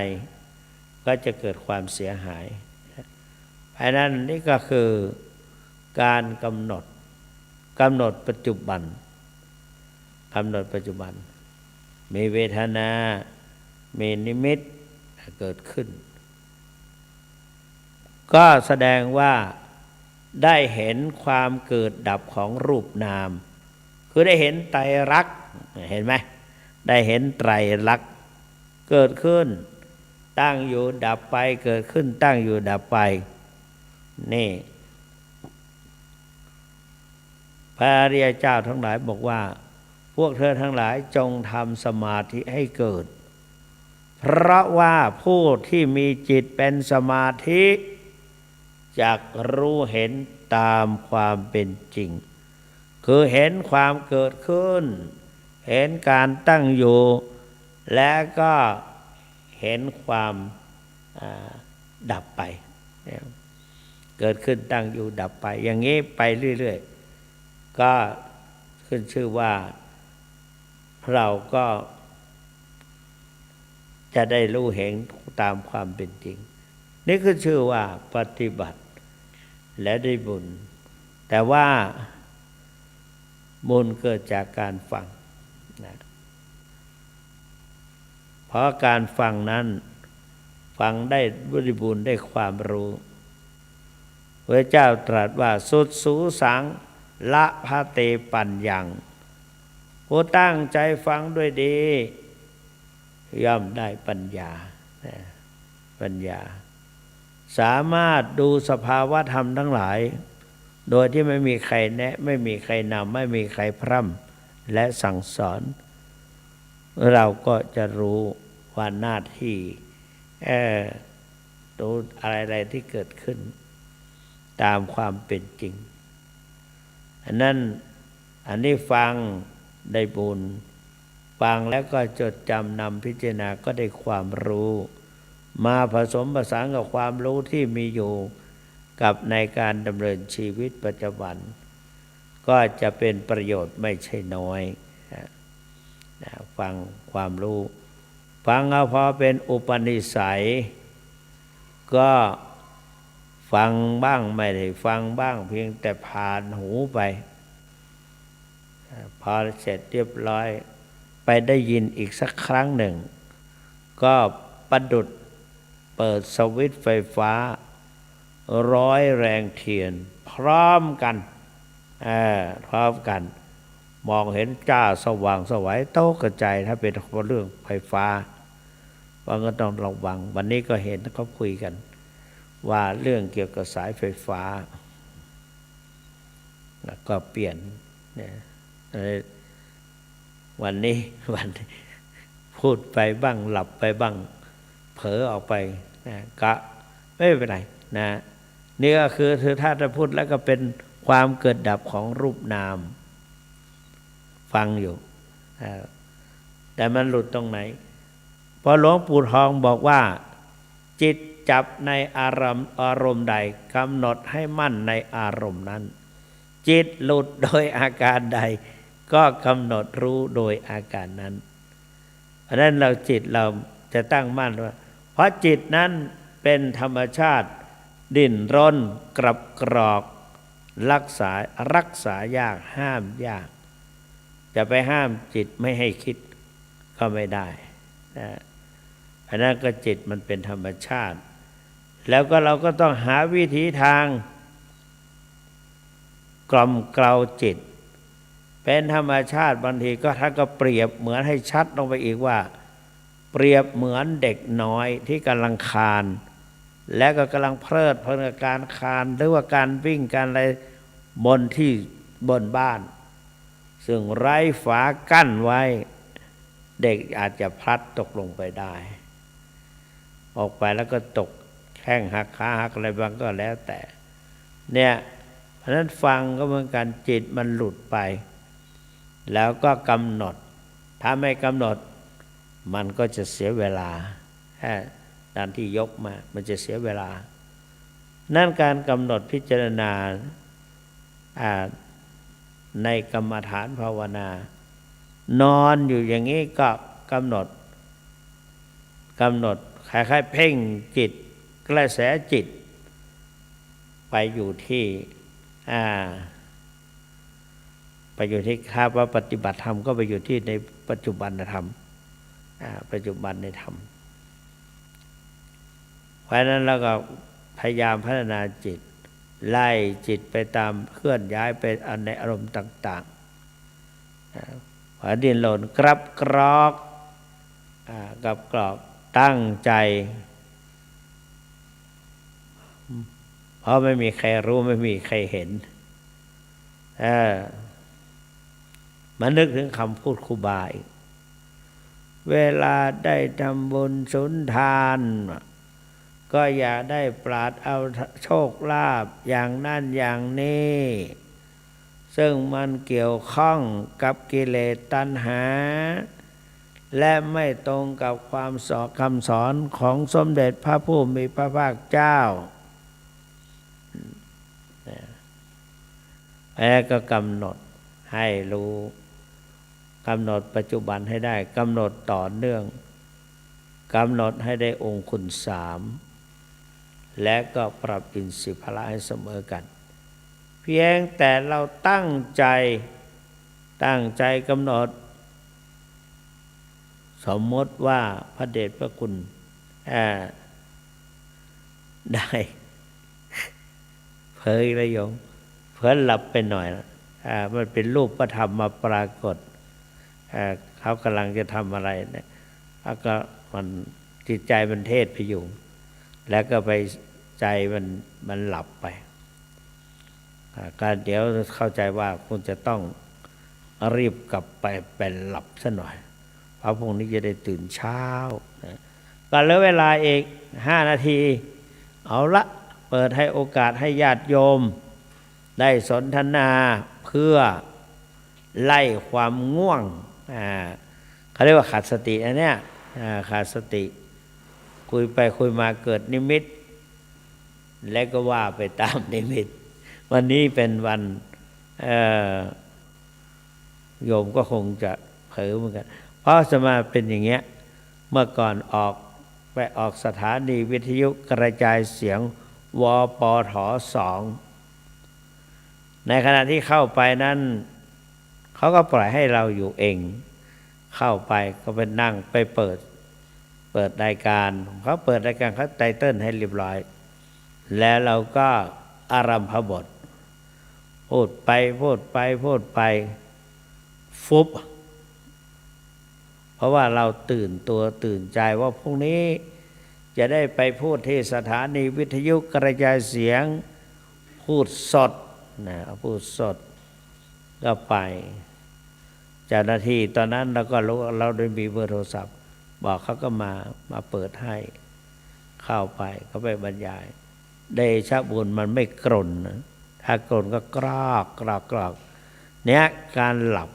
[SPEAKER 1] ก็จะเกิดความเสียหายเพราะนั้นนี่ก็คือการกำหนดปัจจุบันมีเวทนามีนิมิตเกิดขึ้นก็แสดงว่าได้เห็นความเกิดดับของรูปนามคือได้เห็นไตรลักษณ์เห็นไหมได้เห็นไตรลักษณ์เกิดขึ้นตั้งอยู่ดับไปเกิดขึ้นตั้งอยู่ดับไปนี่พระอริยเจ้าทั้งหลายบอกว่าพวกเธอทั้งหลายจงทำสมาธิให้เกิดเพราะว่าผู้ที่มีจิตเป็นสมาธิจักรู้เห็นตามความเป็นจริงคือเห็นความเกิดขึ้นเห็นการตั้งอยู่และก็เห็นความดับไปเกิดขึ้นตั้งอยู่ดับไปอย่างนี้ไปเรื่อยๆก็ขึ้นชื่อว่าเราก็จะได้รู้เห็นตามความเป็นจริงนี่คือชื่อว่าปฏิบัติและได้บุญแต่ว่าบุญเกิดจากการฟังนะเพราะการฟังนั้นฟังได้บริบูรณ์ได้ความรู้พระเจ้าตรัสว่าสุดสูสังละพะเตปัญญังผู้ตั้งใจฟังด้วยดีย่อมได้ปัญญาสามารถดูสภาวะธรรมทั้งหลายโดยที่ไม่มีใครแนะไม่มีใครนำไม่มีใครพร่ำและสั่งสอนเราก็จะรู้ว่าหน้าที่ดูอะไรที่เกิดขึ้นตามความเป็นจริงอันนี้ฟังได้บุญฟังแล้วก็จดจำนำพิจารณาก็ได้ความรู้มาผสมผสานกับความรู้ที่มีอยู่กับในการดำเนินชีวิตปัจจุบันก็จะเป็นประโยชน์ไม่ใช่น้อยฟังความรู้ฟังเอาพอเป็นอุปนิสัยก็ฟังบ้างไม่ได้ฟังบ้างเพียงแต่ผ่านหูไปพอเสร็จเรียบร้อยไปได้ยินอีกสักครั้งหนึ่งก็ประดุจเปิดสวิตช์ไฟฟ้าร้อยแรงเทียนพร้อมกันมองเห็นจ้าสว่างสวัยโตกระจายถ้าเป็นเรื่องไฟฟ้าว่าก็ต้องระวังวันนี้ก็เห็นเขาคุยกันว่าเรื่องเกี่ยวกับสายไฟฟ้าก็เปลี่ยนเนี่ย วันนี้พูดไปบ้างหลับไปบ้างเผลอออกไปนะก็ไม่เป็นไรนะนี่ก็คือถ้าจะพูดแล้วก็เป็นความเกิดดับของรูปนามฟังอยู่แต่มันหลุดตรงไหนพอหลวงปู่ทองบอกว่าจิตจับในอารมณ์ใดกำหนดให้มั่นในอารมณ์นั้นจิตหลุดโดยอาการใดก็กำหนดรู้โดยอาการนั้นเพราะนั้นจิตเราจะตั้งมั่นว่าเพราะจิตนั้นเป็นธรรมชาติดิ้นรนกรับกรอกรักษายากห้ามยากจะไปห้ามจิตไม่ให้คิดก็ไม่ได้นะอันนั้นก็จิตมันเป็นธรรมชาติแล้วก็เราก็ต้องหาวิธีทางกล่อมเกลาจิตเป็นธรรมชาติบางทีก็ท่านก็เปรียบเหมือนให้ชัดลงไปอีกว่าเปรียบเหมือนเด็กน้อยที่กำลังคลานและก็กำลังเพลิดเพลินกับการคลานหรือว่าการวิ่งการอะไรบนบ้านซึ่งไร้ฝากั้นไว้เด็กอาจจะพลัดตกลงไปได้ออกไปแล้วก็ตกแข้งหักขาหักอะไรบางก็แล้วแต่เนี่ยเพราะนั้นฟังก็เหมือนกันจิตมันหลุดไปแล้วก็กำหนดถ้าไม่กำหนดมันก็จะเสียเวลาด้านที่ยกมามันจะเสียเวลานั่นการกำหนดพิจารณาในกรรมฐานภาวนานอนอยู่อย่างนี้ก็กำหนดคล้ายๆเพ่งจิตกระแสจิตไปอยู่ที่ถ้าว่าปฏิบัติธรรมก็ไปอยู่ที่ในปัจจุบันธรรมปัจจุบันในธรรมเพราะนั้นเราก็พยายามพัฒนาจิตไล่จิตไปตามเคลื่อนย้ายไปในอารมณ์ต่างๆพอดิ้นรนกรับกรอกกับกรอกตั้งใจเพราะไม่มีใครรู้ไม่มีใครเห็นมานึกถึงคำพูดครูบาอีกเวลาได้ทำบุญสุนทานก็อย่าได้ปรารถเอาโชคลาภอย่างนั้นอย่างนี้ซึ่งมันเกี่ยวข้องกับกิเลสตัณหาและไม่ตรงกับคำสอนของสมเด็จพระผู้มีพระภาคเจ้าแล้วก็กำหนดให้รู้กำหนดปัจจุบันให้ได้กำหนดต่อเนื่องกำหนดให้ได้องค์คุณ3และก็ปรับอินทรีย์พละให้เสมอกันเพียงแต่เราตั้งใจกำหนดสมมติว่าพระเดชพระคุณได้เผยระยงเผลอหลับไปหน่อยมันเป็นรูปพระธรรมมาปรากฏเขากำลังจะทำอะไรเนี่ยแล้วก็มันจิตใจมันเทศไปอยู่แล้วก็ไปใจมันหลับไปการเดี๋ยวเข้าใจว่าคุณจะต้องรีบกลับไปเป็นหลับซะหน่อยเพราะพรุ่งนี้จะได้ตื่นเช้าก็เหลือเวลาอีก5 นาทีเอาละเปิดให้โอกาสให้ญาติโยมได้สนทนาเพื่อไล่ความง่วงเขาเรียกว่าขาดสติอันเนี้ยขาดสติคุยไปคุยมาเกิดนิมิตและก็ว่าไปตามนิมิตวันนี้เป็นวันโยมก็คงจะเผลอเหมือนกันเพราะสมาเป็นอย่างเงี้ยเมื่อก่อนไปออกสถานีวิทยุกระจายเสียงวปท2ในขณะที่เข้าไปนั้นเขาก็ปล่อยให้เราอยู่เองเข้าไปก็ไปนั่งไปเปิดรายการเขาเปิดรายการเขาไตเติ้ลให้เรียบร้อยแล้วเราก็อารัมภบทพูดไปฟุบเพราะว่าเราตื่นตัวตื่นใจว่าพรุ่งนี้จะได้ไปพูดที่สถานีวิทยุกระจายเสียงพูดสดนะพูดสดก็ไป เจ้าหน้าที่ตอนนั้นเราก็รู้เราได้มีเบอร์โทรศัพท์บอกเขาก็มาเปิดให้เข้าไปเขาไปบรรยายเดชะบุญมันไม่กร่นนะถ้ากร่นก็กรอกเนี้ยการหลับ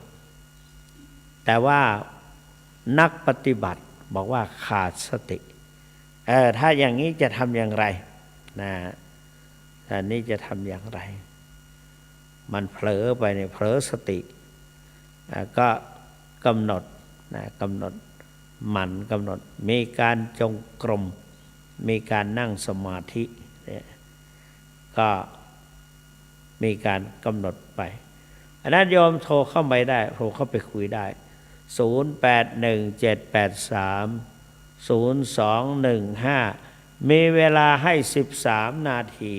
[SPEAKER 1] แต่ว่านักปฏิบัติบอกว่าขาดสติถ้าอย่างนี้จะทำอย่างไรนะอันนี้จะทำอย่างไรมันเผลอไปเนี่ยเผลอสติก็กำหนดนะกำหนดมันกำหนดมีการจงกรมมีการนั่งสมาธิก็มีการกำหนดไปอันนั้นโยมโทรเข้าไปได้โทรเข้าไปคุยได้0817830215มีเวลาให้13นาที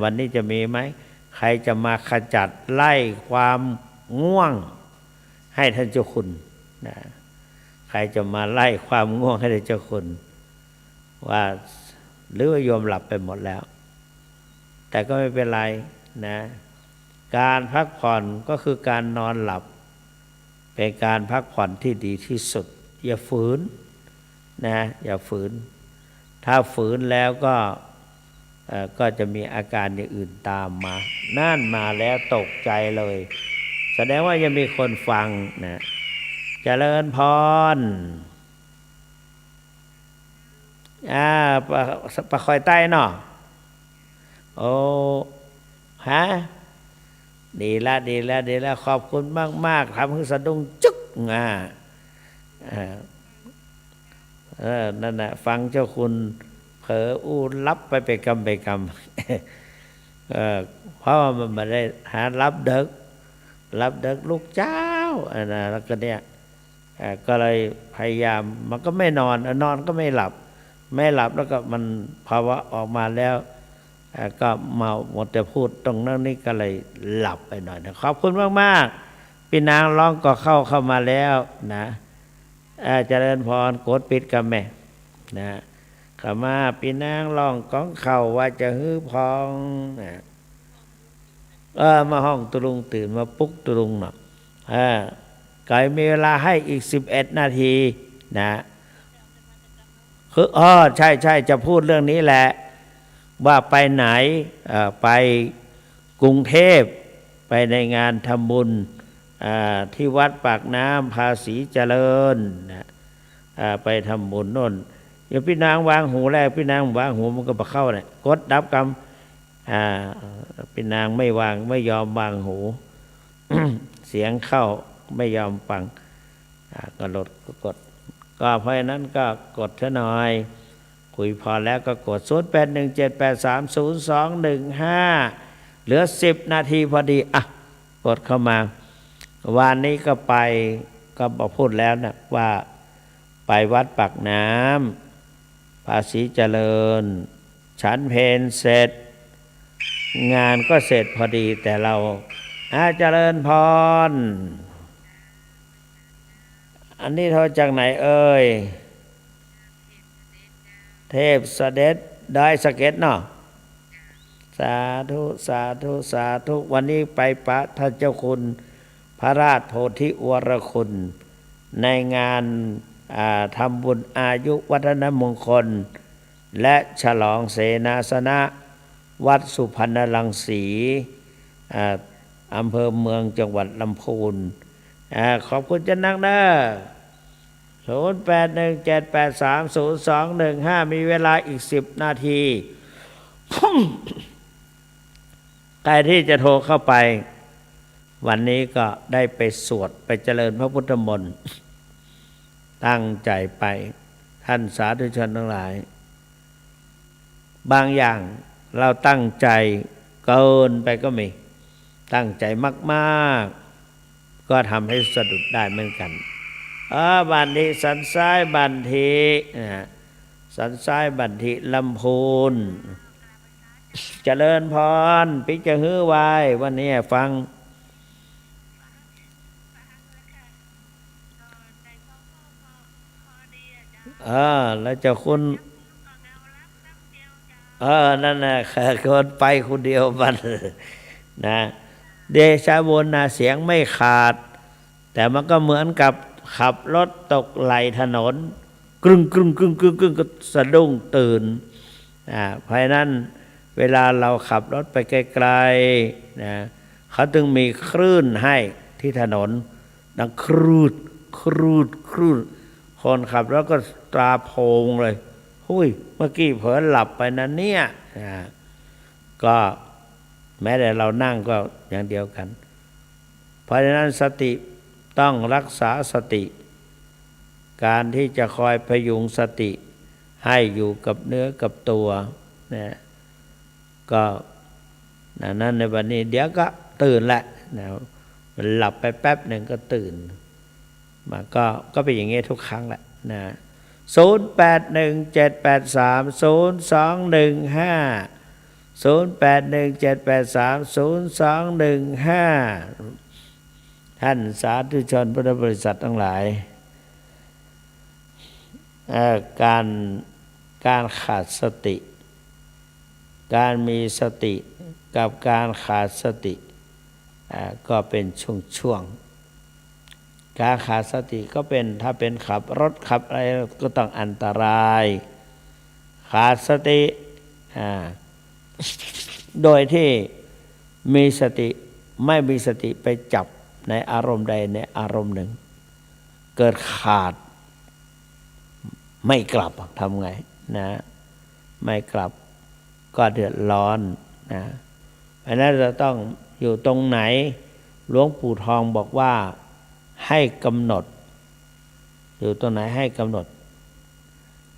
[SPEAKER 1] วันนี้จะมีไหมใครจะมาขจัดไล่ความง่วงให้ท่านเจ้าคุณนะใครจะมาไล่ความง่วงให้ท่านเจ้าคุณว่าหรือว่าโยมหลับไปหมดแล้วแต่ก็ไม่เป็นไรนะการพักผ่อนก็คือการนอนหลับเป็นการพักผ่อนที่ดีที่สุดอย่าฝืนนะอย่าฝืนถ้าฝืนแล้วก็จะมีอาการอย่างอื่นตามมานั่นมาแล้วตกใจเลยแสดงว่ายังมีคนฟังนะเจริญพรปะคอยใต้เนาะโอ้ฮะดีละขอบคุณมากทำให้สะดุ้งจึ๊กนั่นน่ะฟังเจ้าคุณเผลอรับไปกำเพราะว่ามันไม่ได้หารับเด็กลูกเจ้าแล้วก็เนี่ยก็เลยพยายามมันก็ไม่นอนก็ไม่หลับแล้วก็มันภาวะออกมาแล้วก็เมาหมดแต่พูดตรงนั้นนี่ก็เลยหลับไปหน่อยนะขอบคุณมากพี่นางร้องก็เข้ามาแล้วนะเจริญพรโกดปิดกับแม่นะเข้ามาพี่นางร้องก้องเข่าว่าจะฮื้อพองนะมาห้องตุลุงตื่นมาปุ๊กตุลุงเนาะก็มีเวลาให้อีก11นาทีนะคือใช่จะพูดเรื่องนี้แหละว่าไปไหนไปกรุงเทพไปในงานทำบุญที่วัดปากน้ำภาษีเจริญนะไปทำบุญโน่นอย่าพี่นางวางหูแรกพี่นางวางหูมันก็มาเข้าเนี่ยกดดับกรรมพี่นางไม่ยอมวางหู เสียงเข้าไม่ยอมฟังก็ลดก็กดก็เพราะฉะนั้นก็กดเท่าหน่อยคุยพอแล้วก็กด0817830215เหลือ10นาทีพอดีกดเข้ามาวันนี้ก็ไปก็บอกพูดแล้วนะว่าไปวัดปากน้ำภาษีเจริญฉันเพลเสร็จงานก็เสร็จพอดีแต่เราเจริญพรอันนี้โทรจากไหนเอ่ยเทพเสด็จได้สเก็ตเนาะสาธุวันนี้ไปพระท่านเจ้าคุณพระราชโพธิวรคุณในงานทำบุญอายุวัฒนมงคลและฉลองเสนาสนะวัดสุพรรณรังสีอำเภอเมืองจังหวัดลำพูนขอบคุณจันนักนะ0817830215มีเวลาอีก10นาที ใครที่จะโทรเข้าไปวันนี้ก็ได้ไปสวดไปเจริญพระพุทธมนต์ตั้งใจไปท่านสาธุชนทั้งหลายบางอย่างเราตั้งใจเกินไปก็มีตั้งใจมากๆก็ทำให้สะดุดได้เหมือนกันบันทิสันซ้ายบันทิสันซ้ายบันทิลำพูนเจริญพรพิจฮื้อไว้วันนี้ฟังแล้วเจ้าคุณนั่นน่ะคนไปคนเดียวมันนะเดชะบุญนะเสียงไม่ขาด แต่มันก็เหมือนกับขับรถตกไหลถนนกรึ้งกรึ้งกรึ้งกรึ้งกรึ้งก็สะดุ้งตื่นเพราะนั้นเวลาเราขับรถไปไกลๆนะเขาจึงมีคลื่นให้ที่ถนนดังครูดครูดครูดคนขับรถก็ตราโพงเลยหุ้ยเมื่อกี้เผลอหลับไปนะเนี่ยก็แม้แต่เรานั่งก็อย่างเดียวกันเพราะฉะนั้นสติต้องรักษาสติการที่จะคอยพยุงสติให้อยู่กับเนื้อกับตัวนะก็นั่นในวันนี้เดี๋ยวก็ตื่นแหละนะมันหลับไปแป๊บหนึ่งก็ตื่นมาก็เป็นอย่างงี้ทุกครั้งแหละนะ0817830215 ท่านสาธุชนพุทธบริษัททั้งหลายการขาดสติการมีสติกับการขาดสติก็เป็นช่วงการขาดสติก็เป็นถ้าเป็นขับรถขับอะไรก็ต้องอันตรายขาดสติโดยที่มีสติไม่มีสติไปจับในอารมณ์ใดในอารมณ์หนึ่งเกิดขาดไม่กลับทำไงนะไม่กลับก็เดือดร้อนนะเพราะนั้นเราต้องอยู่ตรงไหนหลวงปู่ทองบอกว่าให้กำหนดอยู่ตรงไหนให้กำหนด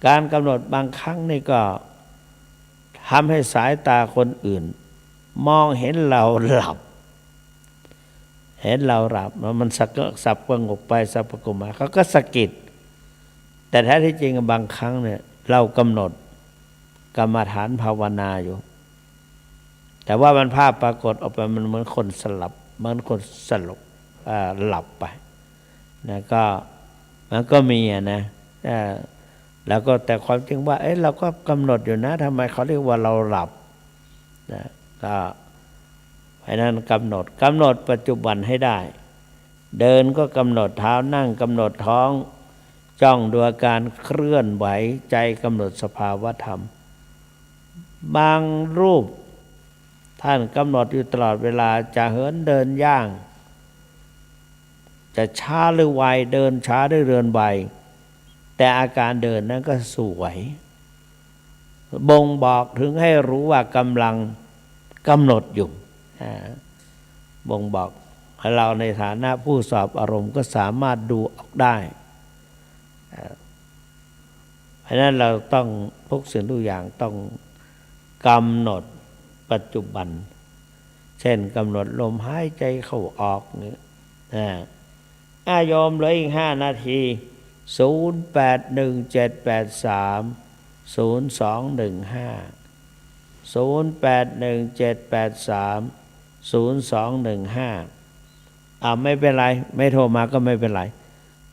[SPEAKER 1] การกำหนดบางครั้งนี่ก็ทำให้สายตาคนอื่นมองเห็นเราหลับมันสับประงกไปสับประกบมาเขาก็สะกิดแต่แท้ที่จริงบางครั้งเนี่ยเรากำหนดกรรมฐานภาวนาอยู่แต่ว่ามันภาพปรากฏออกไปมันเหมือนคนสลับเหมือนคนสลบหลับไปนะก็มันก็มีนะแล้วก็แต่ความจริงว่าเราก็กำหนดอยู่นะทำไมเขาเรียกว่าเราหลับนะก็เพราะนั้นกำหนดปัจจุบันให้ได้เดินก็กำหนดเท้านั่งกำหนดท้องจ้องดูอาการเคลื่อนไหวใจกำหนดสภาวธรรมบางรูปท่านกำหนดอยู่ตลอดเวลาจะเหินเดินย่างจะช้าหรือไวเดินช้าหรือเดินไวแต่อาการเดินนั้นก็สวยบ่งบอกถึงให้รู้ว่ากำลังกำหนดอยู่บ่งบอกให้เราในฐานะผู้สอบอารมณ์ก็สามารถดูออกได้เพราะนั้นเราต้องทุกสิ่งทุกอย่างต้องกำหนดปัจจุบันเช่นกำหนดลมหายใจเข้าออกนี่โยมเหลืออีก5 นาที0817830215ไม่เป็นไรไม่โทรมาก็ไม่เป็นไร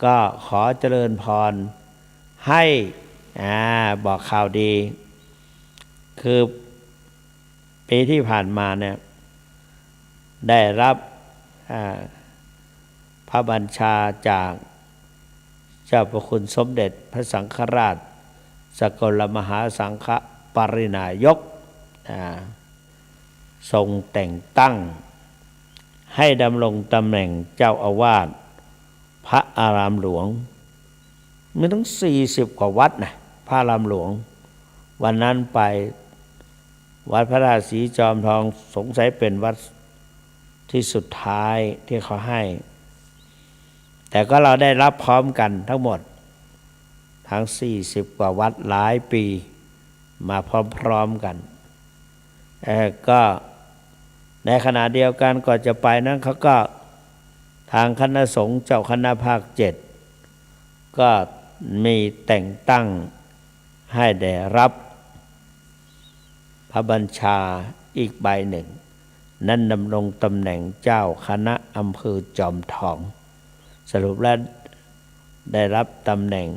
[SPEAKER 1] ก็ขอเจริญพรให้บอกข่าวดีคือปีที่ผ่านมาเนี่ยได้รับพระบัญชาจากเจ้าพระคุณสมเด็จพระสังฆราชสกลมหาสังฆปรินายกทรงแต่งตั้งให้ดำรงตำแหน่งเจ้าอาวาสพระอารามหลวงมีทั้ง40 กว่าวัดนะพระอารามหลวงวันนั้นไปวัดพระราชสีจอมทองสงสัยเป็นวัดที่สุดท้ายที่เขาให้แต่ก็เราได้รับพร้อมกันทั้งหมดทั้ง40 กว่าวัดหลายปีมาพร้อมๆกันก็ในขณะเดียวกันก่อนจะไปนั้นเขาก็ทางคณะสงฆ์เจ้าคณะภาค7ก็มีแต่งตั้งให้ได้รับพระบัญชาอีกใบหนึ่งนั้นดำรงตำแหน่งเจ้าคณะอำเภอจอมทองสรุปแล้วได้รับตำแหน่ง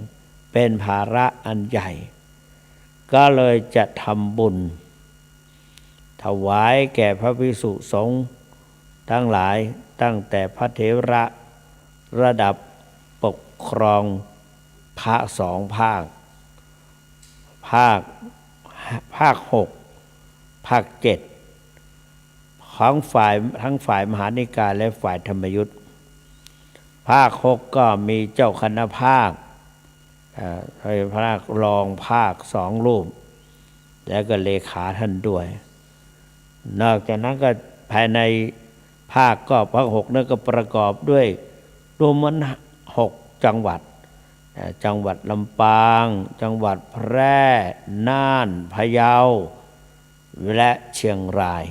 [SPEAKER 1] เป็นภาระอันใหญ่ก็เลยจะทำบุญถวายแก่พระภิกษุสงฆ์ทั้งหลายตั้งแต่พระเถระ ระดับปกครองภาคสองภาคหกภาคเจ็ดของทั้งฝ่ายมหานิกายและฝ่ายธรรมยุทธ์ภาคหกก็มีเจ้าคณะภาคภาครองภาคสองรูปแล้วก็เลขาท่านด้วยนอกจากนั้นก็ภายในภาคก็ภาคหกนั่นก็ประกอบด้วยรวมมัน6 จังหวัดจังหวัดลำปางจังหวัดแพร่น่านพะเยาและเชียงราย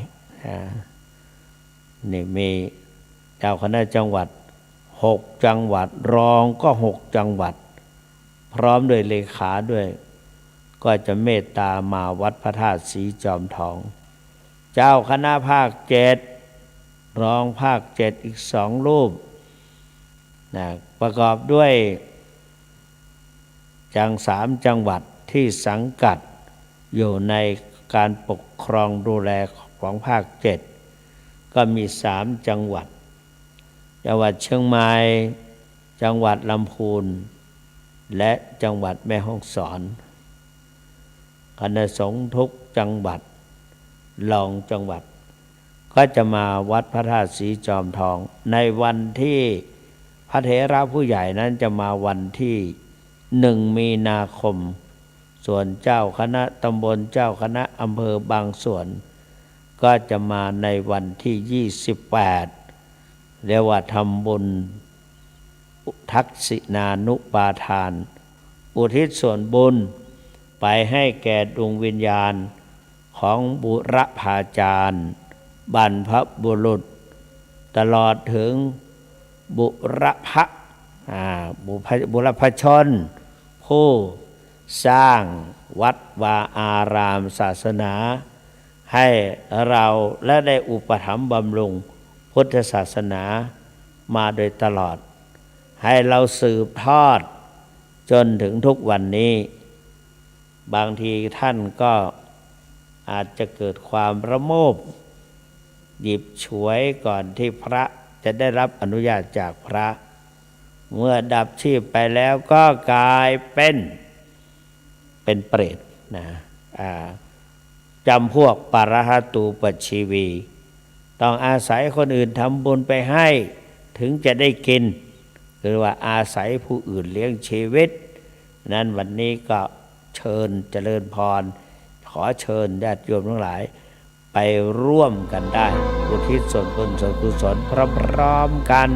[SPEAKER 1] นี่มีเจ้าคณะจังหวัด6 จังหวัดรองก็6 จังหวัดพร้อมด้วยเลขาด้วยก็จะเมตตามาวัดพระธาตุศรีจอมทองเจ้าคณะภาค7รองภาค7อีก2 รูปประกอบด้วย3 จังหวัดที่สังกัดอยู่ในการปกครองดูแลของภาค7ก็มี3 จังหวัดจังหวัดเชียงใหม่จังหวัดลำพูนและจังหวัดแม่ฮ่องสอนคณะสงฆ์ทุกจังหวัดรองจังหวัดก็จะมาวัดพระธาตุศรีจอมทองในวันที่พระเถระผู้ใหญ่นั้นจะมาวันที่1 มีนาคมส่วนเจ้าคณะตำบลเจ้าคณะอำเภอบางส่วนก็จะมาในวันที่28เรียกว่าทำบุญทักษิณานุปาทานอุทิศส่วนบุญไปให้แก่ดวงวิญญาณของบุรพาจารย์บรรพบุรุษตลอดถึงบุรพชนผู้สร้างวัดวาอารามศาสนาให้เราและได้อุปถัมภ์บำรุงพุทธศาสนามาโดยตลอดให้เราสืบทอดจนถึงทุกวันนี้บางทีท่านก็อาจจะเกิดความระโมบหยิบฉวยก่อนที่พระจะได้รับอนุญาตจากพระเมื่อดับชีพไปแล้วก็กลายเป็นเปรตจำพวกปรหตูปชีวีต้องอาศัยคนอื่นทำบุญไปให้ถึงจะได้กินคือว่าอาศัยผู้อื่นเลี้ยงชีวิตนั้นวันนี้ก็เชิญเจริญพรขอเชิญญาติโยมทั้งหลายไปร่วมกันได้อุทิศส่วนบุญส่วนกุศลพร้อมๆกัน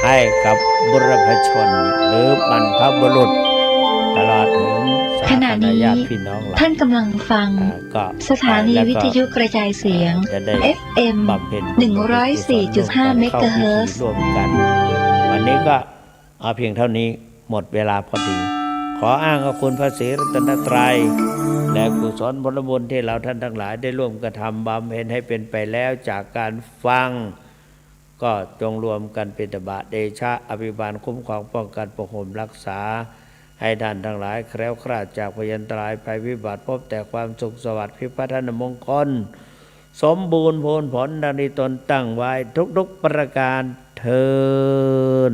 [SPEAKER 1] ให้กับบุรพชนหรือบรรพบุรุษตลอดถึง
[SPEAKER 2] ขณะนี้ท่านกำลังฟังสถานีวิทยุกระจายเสียง FM 104.5 เมกะเฮิรตซ์
[SPEAKER 1] ร่วมกันวันนี้ก็เอาเพียงเท่านี้หมดเวลาพอดีขออ้างขอบคุณพระศรีรัตนตรัยและกุศลผลบุญที่เราท่านทั้งหลายได้ร่วมกระทำบำเพ็ญให้เป็นไปแล้วจากการฟังก็จงรวมกันเป็นตบะเดชะอภิบาลคุ้มครองป้องกันปกป้องรักษาให้ท่านทั้งหลายแคล้วคลาดจากพยันตรายภัยวิบัติพบแต่ความสุขสวัสดิ์พิพัฒนมงคลสมบูรณ์ผลดังที่ตนตั้งไว้ทุกๆประการเทอญ